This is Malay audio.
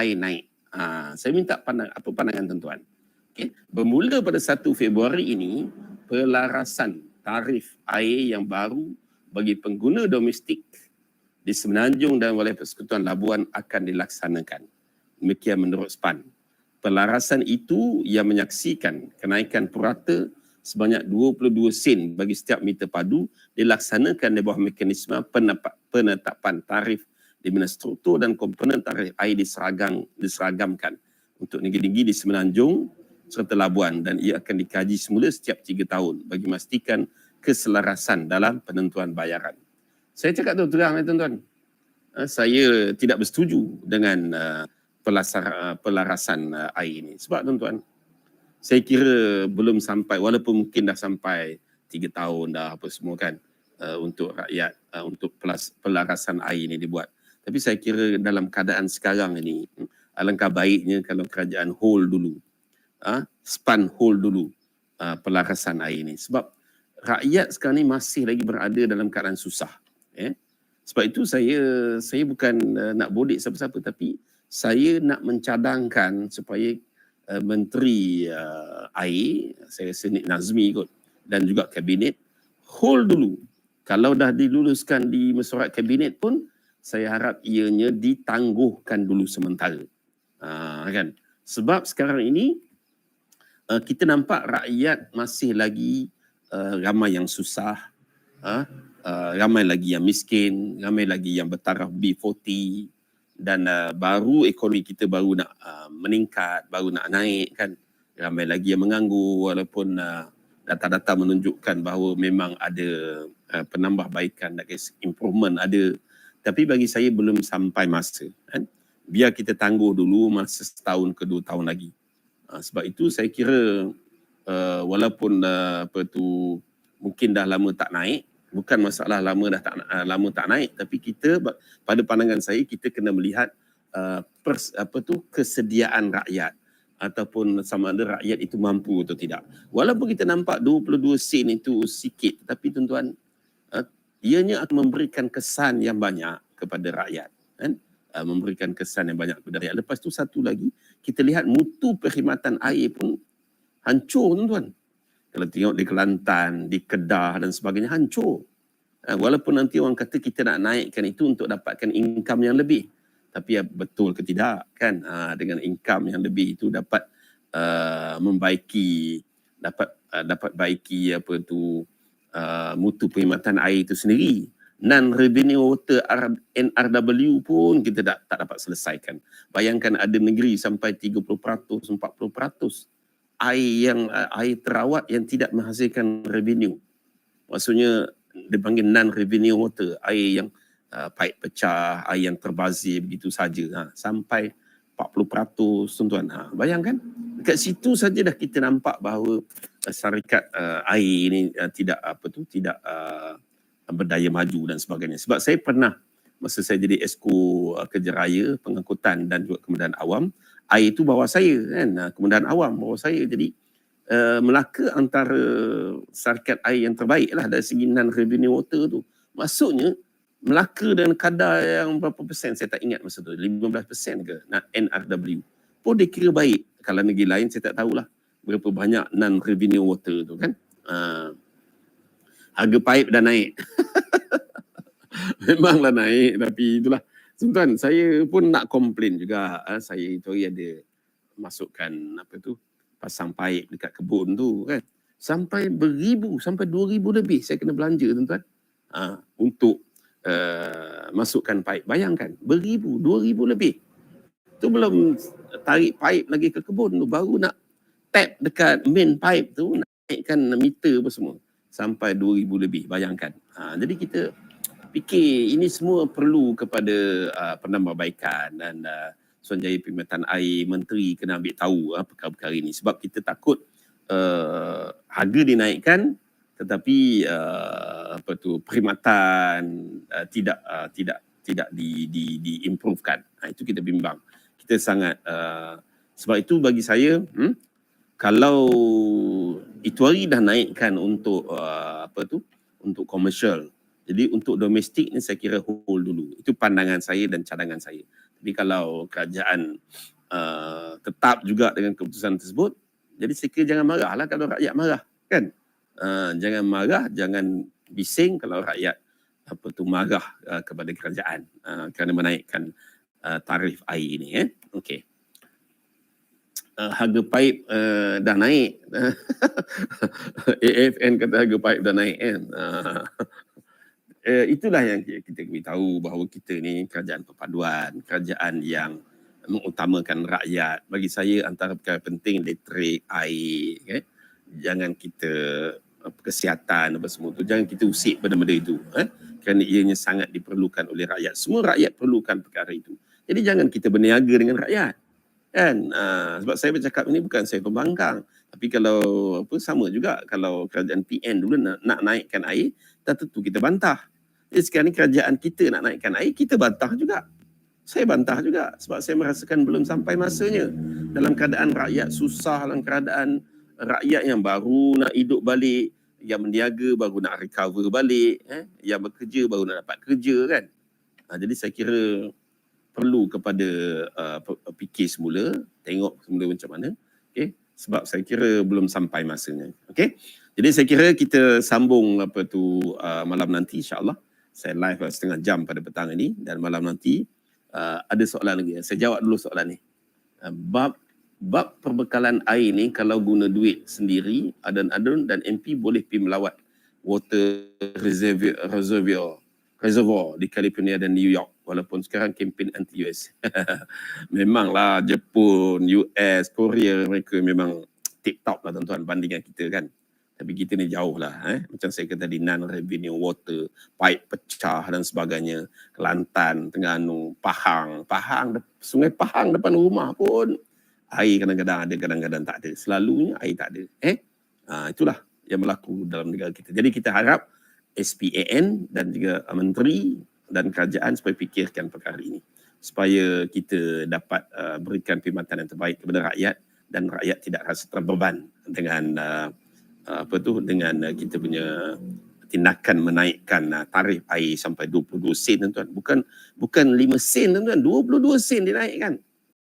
air naik. Saya minta apa pandangan tuan-tuan. Okay. Bermula pada 1 Februari ini, pelarasan tarif air yang baru bagi pengguna domestik di Semenanjung dan Wilayah Persekutuan Labuan akan dilaksanakan. Demikian menurut SPAN. Pelarasan itu yang menyaksikan kenaikan purata sebanyak 22 sen bagi setiap meter padu dilaksanakan di bawah mekanisme penetapan tarif di mana struktur dan komponen tarif air diseragamkan untuk negeri-negeri di Semenanjung serta Labuan dan ia akan dikaji semula setiap 3 tahun bagi memastikan keselarasan dalam penentuan bayaran. Saya cakap terang tuan-tuan, saya tidak bersetuju dengan pelarasan air ini. Sebab tuan-tuan, saya kira belum sampai, walaupun mungkin dah sampai 3 tahun dah apa semua kan, untuk rakyat, untuk pelarasan air ini dibuat. Tapi saya kira dalam keadaan sekarang ini, alangkah baiknya kalau kerajaan hold dulu, SPAN hold dulu pelarasan air ini. Sebab rakyat sekarang ni masih lagi berada dalam keadaan susah. Sebab itu saya bukan nak bodek siapa-siapa, tapi saya nak mencadangkan supaya Menteri Air, saya rasa Nik Nazmi kot, dan juga Kabinet hold dulu. Kalau dah diluluskan di mesyuarat Kabinet pun, saya harap ianya ditangguhkan dulu sementara. Kan? Sebab sekarang ini kita nampak rakyat masih lagi ramai yang susah, ramai lagi yang miskin, ramai lagi yang bertaraf B40 dan baru ekonomi kita baru nak meningkat, baru nak naik kan. Ramai lagi yang menganggur walaupun data-data menunjukkan bahawa memang ada penambahbaikan, improvement ada. Tapi bagi saya belum sampai masa kan. Biar kita tangguh dulu masa setahun ke 2 tahun lagi. Sebab itu saya kira walaupun mungkin dah lama tak naik, bukan masalah lama tak naik, tapi kita pada pandangan saya kita kena melihat kesediaan rakyat ataupun sama ada rakyat itu mampu atau tidak. Walaupun kita nampak 22 sen itu sikit, tapi tuan-tuan, ianya akan memberikan kesan yang banyak kepada rakyat kan. Memberikan kesan yang banyak kepada rakyat. Lepas tu satu lagi, kita lihat mutu perkhidmatan air pun hancur tuan-tuan. Kalau tengok di Kelantan, di Kedah dan sebagainya, hancur. Walaupun nanti orang kata kita nak naikkan itu untuk dapatkan income yang lebih. Tapi ya betul ke tidak kan? Dengan income yang lebih itu dapat membaiki, dapat baiki mutu perkhidmatan air itu sendiri. Non-revenue water NRW pun kita tak dapat selesaikan. Bayangkan ada negeri sampai 30%, 40% air terawat yang tidak menghasilkan revenue. Maksudnya dipanggil non-revenue water, air yang paip pecah, air yang terbazir begitu saja. Sampai 40% tuan-tuan. Bayangkan, dekat situ saja dah kita nampak bahawa syarikat air ini tidak berdaya maju dan sebagainya. Sebab saya pernah masa saya jadi Esko Kerja Raya, Pengangkutan dan juga Kemudahan Awam, air itu bawah saya kan, Kemudahan Awam bawah saya. Jadi Melaka antara syarikat air yang terbaik lah dari segi non-revenue water tu. Maksudnya Melaka dan kadar yang berapa persen saya tak ingat masa tu, 15% ke NRW pun dia kira baik. Kalau negeri lain saya tak tahulah berapa banyak non-revenue water tu kan. Harga paip dah naik. Memanglah naik, tapi itulah. Tuan-tuan, saya pun nak komplain juga. Saya itu hari ada masukkan pasang paip dekat kebun tu kan. Sampai 1,000, sampai 2,000 lebih saya kena belanja tuan-tuan. Untuk masukkan paip. Bayangkan, 1,000, 2,000 lebih. Tu belum tarik paip lagi ke kebun tu. Baru nak tap dekat main pipe tu, naikkan meter apa semua. Sampai 2,000 lebih, bayangkan. Jadi kita fikir ini semua perlu kepada penambahbaikan dan Suruhanjaya Perkhidmatan Air, Menteri kena ambil tahu perkara-perkara ini. Sebab kita takut harga dinaikkan tetapi perkhidmatan tidak diimprovekan. Itu kita bimbang. Kita sangat sebab itu bagi saya kalau itu hari dah naikkan untuk untuk komersial. Jadi untuk domestik ni saya kira hold dulu. Itu pandangan saya dan cadangan saya. Jadi kalau kerajaan tetap juga dengan keputusan tersebut, jadi saya kira jangan marahlah kalau rakyat marah, kan? Jangan marah, jangan bising kalau rakyat marah kepada kerajaan kerana menaikkan tarif air ini. Okey. Harga paip dah naik. AFN kata harga paip dah naik kan. Itulah yang kita tahu bahawa kita ni kerajaan perpaduan, kerajaan yang mengutamakan rakyat. Bagi saya antara perkara penting elektrik, air, okay? Jangan kita kesihatan apa semua tu, jangan kita usik benda-benda itu, kerana ianya sangat diperlukan oleh rakyat. Semua rakyat perlukan perkara itu. Jadi jangan kita berniaga dengan rakyat, kan? Sebab saya bercakap ini bukan saya pembangkang, tapi kalau sama juga kalau kerajaan PN dulu nak naikkan air, tentu kita bantah. Jadi sekarang ni kerajaan kita nak naikkan air, kita bantah juga. Saya bantah juga sebab saya merasakan belum sampai masanya. Dalam keadaan rakyat susah, dalam keadaan rakyat yang baru nak hidup balik, yang berniaga baru nak recover balik, yang bekerja baru nak dapat kerja, kan? Jadi saya kira perlu kepada fikir semula, tengok semula macam mana, okey? Sebab saya kira belum sampai masanya, okey? Jadi saya kira kita sambung malam nanti, insya-Allah. Saya live setengah jam pada petang ini, dan malam nanti ada soalan lagi. Saya jawab dulu soalan ni. Bab perbekalan air ni, kalau guna duit sendiri, adun-adun dan MP boleh pergi melawat water reservoir di California dan New York, walaupun sekarang kempen anti-US. Memanglah Jepun, US, Korea, mereka memang tip-top lah tuan-tuan bandingan kita, kan. Tapi kita ni jauh lah. Macam saya kata tadi, non-revenue water, pipe pecah dan sebagainya. Kelantan, Terengganu, Pahang, Sungai Pahang depan rumah pun air kadang-kadang ada, kadang-kadang tak ada. Selalunya air tak ada. Itulah yang berlaku dalam negara kita. Jadi kita harap SPAN dan juga menteri dan kerajaan supaya fikirkan perkara ini, supaya kita dapat berikan perkhidmatan yang terbaik kepada rakyat, dan rakyat tidak rasa terbeban dengan dengan kita punya tindakan menaikkan tarif air sampai 22 sen, tuan-tuan. Bukan 5 sen, tuan-tuan, 22 sen dinaikkan.